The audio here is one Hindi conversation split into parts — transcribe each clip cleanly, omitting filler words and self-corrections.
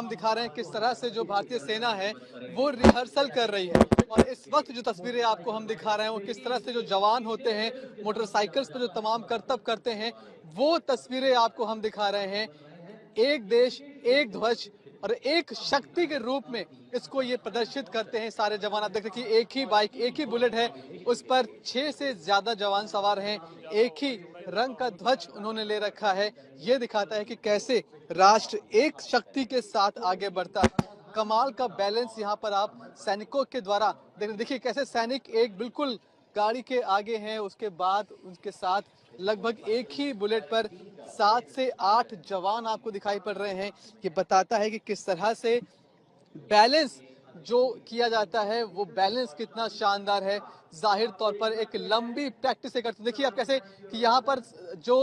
हम दिखा रहे हैं किस तरह से जो भारतीय सेना है वो रिहर्सल कर रही है। और इस वक्त जो तस्वीरें आपको हम दिखा रहे हैं वो किस तरह से जो जवान होते हैं मोटरसाइकिल्स पर जो तमाम करतब करते हैं वो तस्वीरें आपको हम दिखा रहे हैं। एक देश एक ध्वज और एक शक्ति के रूप में इसको ये प्रदर्शित करते हैं सारे जवान। आप देख रहे हैं कि एक ही बाइक एक ही बुलेट है, उस पर 6 से ज्यादा जवान सवार हैं, एक ही रंग का ध्वज उन्होंने ले रखा है। ये दिखाता है कि कैसे राष्ट्र एक शक्ति के साथ आगे बढ़ता है। कमाल का बैलेंस यहाँ पर आप सैनिकों के द्वारा देखिए कैसे सैनिक एक बिल्कुल गाड़ी के आगे हैं, उसके बाद उसके साथ लगभग एक ही बुलेट पर 7 से 8 जवान आपको दिखाई पड़ रहे हैं। ये बताता है कि किस तरह से बैलेंस जो किया जाता है वो बैलेंस कितना शानदार है। जाहिर तौर पर एक लंबी प्रैक्टिस से करते देखिए आप कैसे कि यहाँ पर जो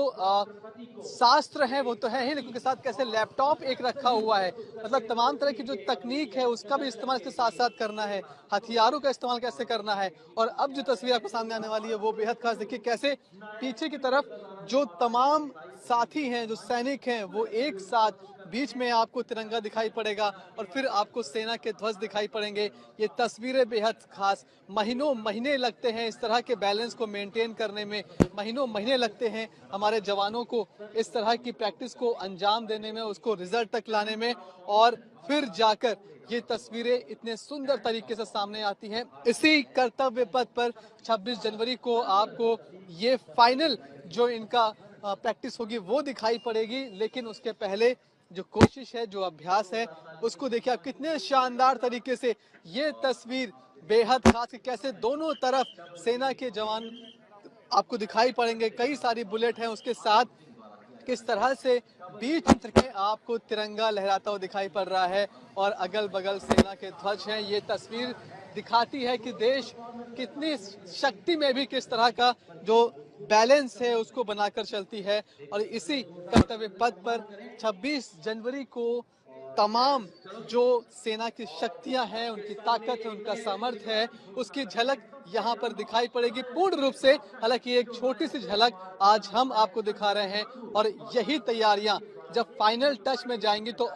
शास्त्र है वो तो है ही, लेकिन के साथ कैसे लैपटॉप एक रखा हुआ है। मतलब तमाम तरह की जो तकनीक है उसका भी इस्तेमाल इसके साथ साथ करना है, हथियारों का इस्तेमाल कैसे करना है। और अब जो तस्वीर आपको सामने आने वाली है वो बेहद खास। देखिए कैसे पीछे की तरफ जो तमाम साथी हैं जो सैनिक हैं वो एक साथ, बीच में आपको तिरंगा दिखाई पड़ेगा और फिर आपको सेना के ध्वज दिखाई पड़ेंगे। ये तस्वीरें बेहद खास, महीनों महीने लगते हैं इस तरह के बैलेंस को मेंटेन करने में, महीनों महीने लगते हैं हमारे जवानों को इस तरह की प्रैक्टिस को अंजाम देने में, उसको रिजल्ट तक लाने में, और फिर जाकर ये तस्वीरें इतने सुंदर तरीके से सामने आती हैं। इसी कर्तव्य पथ पर 26 जनवरी को आपको ये फाइनल जो इनका प्रैक्टिस होगी वो दिखाई पड़ेगी। लेकिन उसके पहले जो कोशिश है, जो अभ्यास है, उसको देखिए आप कितने शानदार तरीके से ये तस्वीर बेहद खास है। कैसे दोनों तरफ सेना के जवान आपको दिखाई पड़ेंगे, कई सारी बुलेट हैं, उसके साथ किस तरह से बीच में आपको तिरंगा लहराता हुआ दिखाई पड़ रहा है और अगल बगल सेना के ध्वज हैं। ये तस्वीर दिखाती है कि देश कितनी शक्ति में भी किस तरह का जो बैलेंस है उसको बनाकर चलती है। और इसी कर्तव्य पथ पर 26 जनवरी को तमाम जो सेना की शक्तियां हैं, उनकी ताकत है, उनका सामर्थ्य है, उसकी झलक यहाँ पर दिखाई पड़ेगी पूर्ण रूप से। हालांकि एक छोटी सी झलक आज हम आपको दिखा रहे हैं और यही तैयारियां जब फाइनल टच में जाएंगी तो